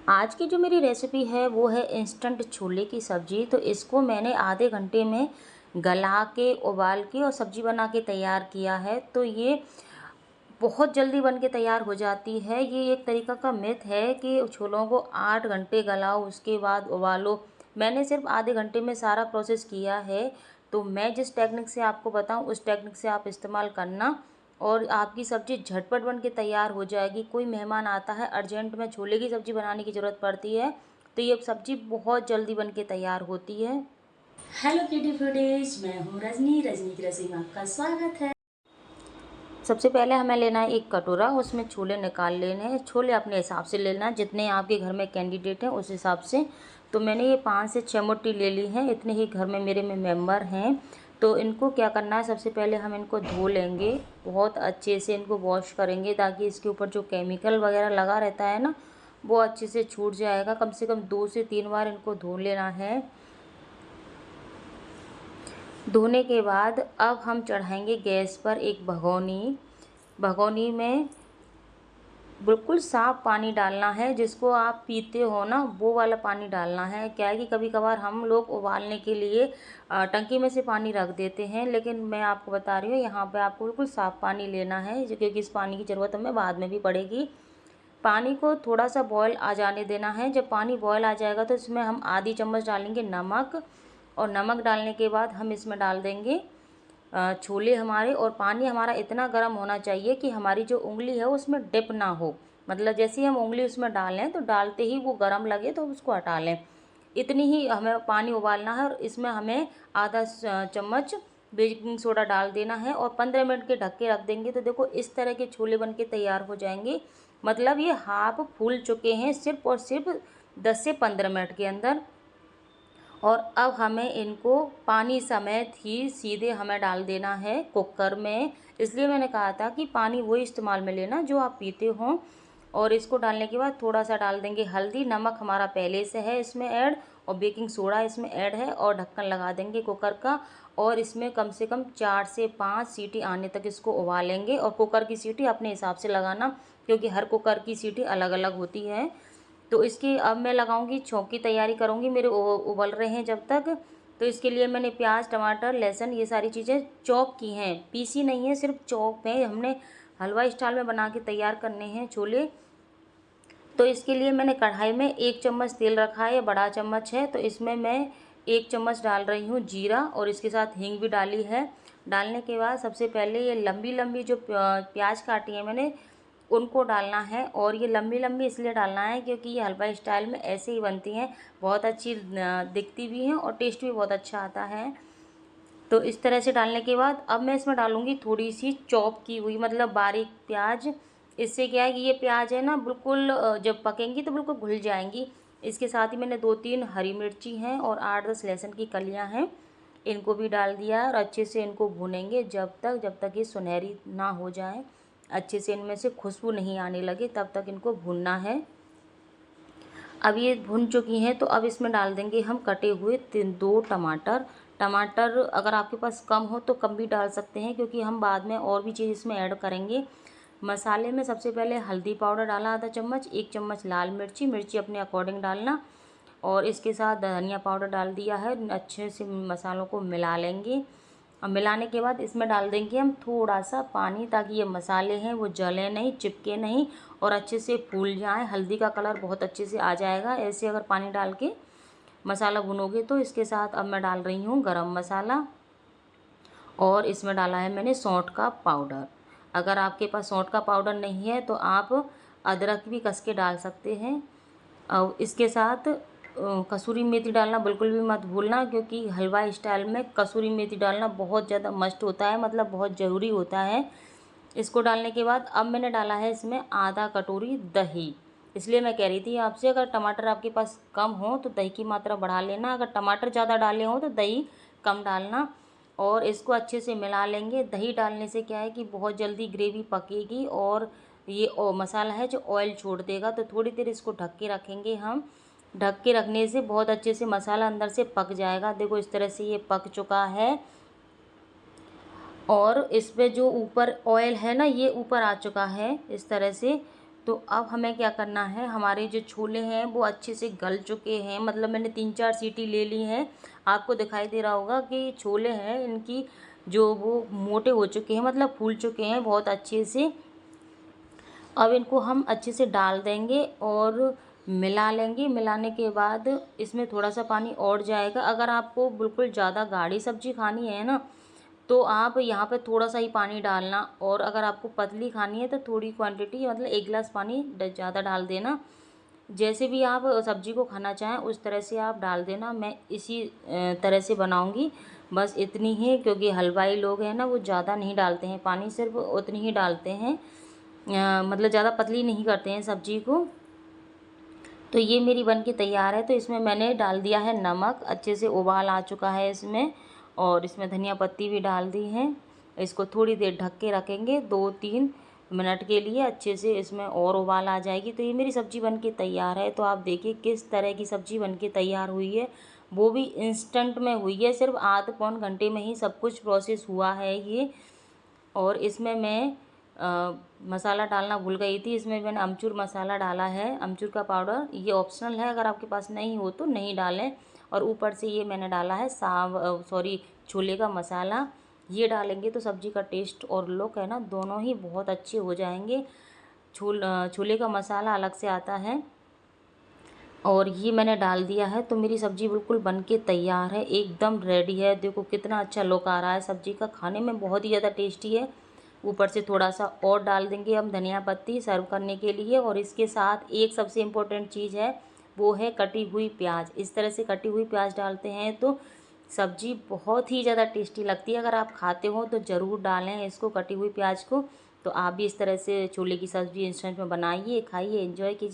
आज की जो मेरी रेसिपी है वो है इंस्टेंट छोले की सब्ज़ी। तो इसको मैंने आधे घंटे में गला के, उबाल के और सब्ज़ी बना के तैयार किया है। तो ये बहुत जल्दी बन के तैयार हो जाती है। ये एक तरीक़ा का मिथ है कि छोलों को 8 घंटे गलाओ उसके बाद उबालो। मैंने सिर्फ आधे घंटे में सारा प्रोसेस किया है। तो मैं जिस टेक्निक से आपको बताऊं उस टेक्निक से आप इस्तेमाल करना और आपकी सब्ज़ी झटपट बन के तैयार हो जाएगी। कोई मेहमान आता है, अर्जेंट में छोले की सब्ज़ी बनाने की ज़रूरत पड़ती है, तो ये सब्ज़ी बहुत जल्दी बन के तैयार होती है। हेलो क्रिएटिव फूडीज, मैं हूँ रजनी की रसोई में आपका स्वागत है। सबसे पहले हमें लेना है एक कटोरा, उसमें छोले निकाल लेने हैं। छोले अपने हिसाब से लेना, जितने आपके घर में कैंडिडेट हैं उस हिसाब से। तो मैंने ये 5 से 6 मुट्ठी ले ली हैं, इतने ही घर में मेरे में मेंबर हैं। तो इनको क्या करना है, सबसे पहले हम इनको धो लेंगे, बहुत अच्छे से इनको वॉश करेंगे ताकि इसके ऊपर जो केमिकल वगैरह लगा रहता है ना, वो अच्छे से छूट जाएगा। कम से कम 2 से 3 बार इनको धो लेना है। धोने के बाद अब हम चढ़ाएंगे गैस पर एक भगोनी में बिल्कुल साफ़ पानी डालना है, जिसको आप पीते हो ना वो वाला पानी डालना है। क्या है कि कभी कभार हम लोग उबालने के लिए टंकी में से पानी रख देते हैं, लेकिन मैं आपको बता रही हूँ यहाँ पे आपको बिल्कुल साफ़ पानी लेना है, क्योंकि इस पानी की ज़रूरत हमें बाद में भी पड़ेगी। पानी को थोड़ा सा बॉयल आ जाने देना है। जब पानी बॉयल आ जाएगा तो इसमें हम आधी चम्मच डालेंगे नमक, और नमक डालने के बाद हम इसमें डाल देंगे छोले हमारे। और पानी हमारा इतना गर्म होना चाहिए कि हमारी जो उंगली है उसमें डिप ना हो, मतलब जैसे ही हम उंगली उसमें डालें तो डालते ही वो गर्म लगे तो उसको हटा लें। इतनी ही हमें पानी उबालना है, और इसमें हमें आधा चम्मच बेकिंग सोडा डाल देना है और 15 मिनट के ढक के रख देंगे। तो देखो इस तरह के छोले बन के तैयार हो जाएंगे। मतलब ये हाफ फूल चुके हैं सिर्फ और सिर्फ 10 से 15 मिनट के अंदर। और अब हमें इनको पानी समेत ही सीधे हमें डाल देना है कुकर में। इसलिए मैंने कहा था कि पानी वही इस्तेमाल में लेना जो आप पीते हो। और इसको डालने के बाद थोड़ा सा डाल देंगे हल्दी, नमक हमारा पहले से है इसमें ऐड, और बेकिंग सोडा इसमें ऐड है, और ढक्कन लगा देंगे कुकर का। और इसमें कम से कम 4 से 5 सीटी आने तक इसको उबालेंगे। और कुकर की सीटी अपने हिसाब से लगाना, क्योंकि हर कुकर की सीटी अलग अलग होती है। तो इसकी अब मैं लगाऊंगी, छौंक की तैयारी करूंगी। मेरे उबल रहे हैं जब तक। तो इसके लिए मैंने प्याज, टमाटर, लहसुन ये सारी चीज़ें चॉप की हैं, पीसी नहीं है, सिर्फ चॉप है। हमने हलवा स्टाइल में बना के तैयार करने हैं छोले। तो इसके लिए मैंने कढ़ाई में 1 चम्मच तेल रखा है, बड़ा चम्मच है। तो इसमें मैं 1 चम्मच डाल रही हूँ जीरा, और इसके साथ हींग भी डाली है। डालने के बाद सबसे पहले ये लंबी लंबी जो प्याज काटी है मैंने, उनको डालना है। और ये लंबी लंबी इसलिए डालना है क्योंकि ये हलवा स्टाइल में ऐसे ही बनती हैं, बहुत अच्छी दिखती भी हैं और टेस्ट भी बहुत अच्छा आता है। तो इस तरह से डालने के बाद अब मैं इसमें डालूँगी थोड़ी सी चॉप की हुई, मतलब बारीक प्याज। इससे क्या है कि ये प्याज है ना बिल्कुल जब पकेंगी तो बिल्कुल घुल जाएंगी। इसके साथ ही मैंने 2-3 हरी मिर्ची हैं और 8-10 लहसुन की कलियां हैं, इनको भी डाल दिया है। और अच्छे से इनको भूनेंगे जब तक ये सुनहरी ना हो जाए, अच्छे से इनमें से खुशबू नहीं आने लगे, तब तक इनको भूनना है। अब ये भुन चुकी हैं, तो अब इसमें डाल देंगे हम कटे हुए 2 टमाटर। टमाटर अगर आपके पास कम हो तो कम भी डाल सकते हैं, क्योंकि हम बाद में और भी चीज़ इसमें ऐड करेंगे। मसाले में सबसे पहले हल्दी पाउडर डाला आधा चम्मच, 1 चम्मच लाल मिर्ची, मिर्ची अपने अकॉर्डिंग डालना, और इसके साथ धनिया पाउडर डाल दिया है। अच्छे से मसालों को मिला लेंगे। अब मिलाने के बाद इसमें डाल देंगे हम थोड़ा सा पानी, ताकि ये मसाले हैं वो जले नहीं, चिपके नहीं, और अच्छे से फूल जाएं। हल्दी का कलर बहुत अच्छे से आ जाएगा ऐसे अगर पानी डाल के मसाला भुनोगे तो। इसके साथ अब मैं डाल रही हूँ गरम मसाला, और इसमें डाला है मैंने सौंठ का पाउडर। अगर आपके पास सौंठ का पाउडर नहीं है तो आप अदरक भी कस के डाल सकते हैं। और इसके साथ कसूरी मेथी डालना बिल्कुल भी मत भूलना, क्योंकि हलवा स्टाइल में कसूरी मेथी डालना बहुत ज़्यादा मस्ट होता है, मतलब बहुत ज़रूरी होता है। इसको डालने के बाद अब मैंने डाला है इसमें आधा कटोरी दही। इसलिए मैं कह रही थी आपसे, अगर टमाटर आपके पास कम हो तो दही की मात्रा बढ़ा लेना, अगर टमाटर ज़्यादा डाले हो तो दही कम डालना। और इसको अच्छे से मिला लेंगे। दही डालने से क्या है कि बहुत जल्दी ग्रेवी पकेगी, और ये मसाला है जो ऑयल छोड़ देगा। तो थोड़ी देर इसको ढक के रखेंगे हम। ढक के रखने से बहुत अच्छे से मसाला अंदर से पक जाएगा। देखो इस तरह से ये पक चुका है, और इस पे जो ऊपर ऑयल है ना ये ऊपर आ चुका है इस तरह से। तो अब हमें क्या करना है, हमारे जो छोले हैं वो अच्छे से गल चुके हैं, मतलब मैंने 3-4 सीटी ले ली हैं। आपको दिखाई दे रहा होगा कि छोले हैं इनकी जो वो मोटे हो चुके हैं, मतलब फूल चुके हैं बहुत अच्छे से। अब इनको हम अच्छे से डाल देंगे और मिला लेंगे। मिलाने के बाद इसमें थोड़ा सा पानी और जाएगा। अगर आपको बिल्कुल ज़्यादा गाढ़ी सब्ज़ी खानी है ना, तो आप यहाँ पे थोड़ा सा ही पानी डालना, और अगर आपको पतली खानी है तो थोड़ी क्वांटिटी, मतलब 1 गिलास पानी ज़्यादा डाल देना। जैसे भी आप सब्ज़ी को खाना चाहें उस तरह से आप डाल देना। मैं इसी तरह से बनाऊंगी, बस इतनी ही, क्योंकि हलवाई लोग हैं ना वो ज़्यादा नहीं डालते हैं पानी, सिर्फ उतनी ही डालते हैं, मतलब ज़्यादा पतली नहीं करते हैं सब्ज़ी को। तो ये मेरी बन के तैयार है। तो इसमें मैंने डाल दिया है नमक, अच्छे से उबाल आ चुका है इसमें, और इसमें धनिया पत्ती भी डाल दी है। इसको थोड़ी देर ढक के रखेंगे 2-3 मिनट के लिए, अच्छे से इसमें और उबाल आ जाएगी। तो ये मेरी सब्ज़ी बन के तैयार है। तो आप देखिए किस तरह की सब्ज़ी बन के तैयार हुई है, वो भी इंस्टेंट में हुई है, सिर्फ आध पौन घंटे में ही सब कुछ प्रोसेस हुआ है ये। और इसमें मैं मसाला डालना भूल गई थी, इसमें मैंने अमचूर मसाला डाला है, अमचूर का पाउडर। ये ऑप्शनल है, अगर आपके पास नहीं हो तो नहीं डालें। और ऊपर से ये मैंने डाला है छोले का मसाला। ये डालेंगे तो सब्ज़ी का टेस्ट और लुक है ना, दोनों ही बहुत अच्छे हो जाएंगे। छोले का मसाला अलग से आता है, और ये मैंने डाल दिया है। तो मेरी सब्ज़ी बिल्कुल बन के तैयार है, एकदम रेडी है। देखो कितना अच्छा लुक आ रहा है सब्ज़ी का, खाने में बहुत ही ज़्यादा टेस्टी है। ऊपर से थोड़ा सा और डाल देंगे हम धनिया पत्ती सर्व करने के लिए। और इसके साथ एक सबसे इम्पोर्टेंट चीज़ है, वो है कटी हुई प्याज। इस तरह से कटी हुई प्याज डालते हैं तो सब्ज़ी बहुत ही ज़्यादा टेस्टी लगती है। अगर आप खाते हो तो ज़रूर डालें इसको, कटी हुई प्याज को। तो आप भी इस तरह से छोले की सब्ज़ी इंस्टेंट में बनाइए, खाइए, एंजॉय कीजिए।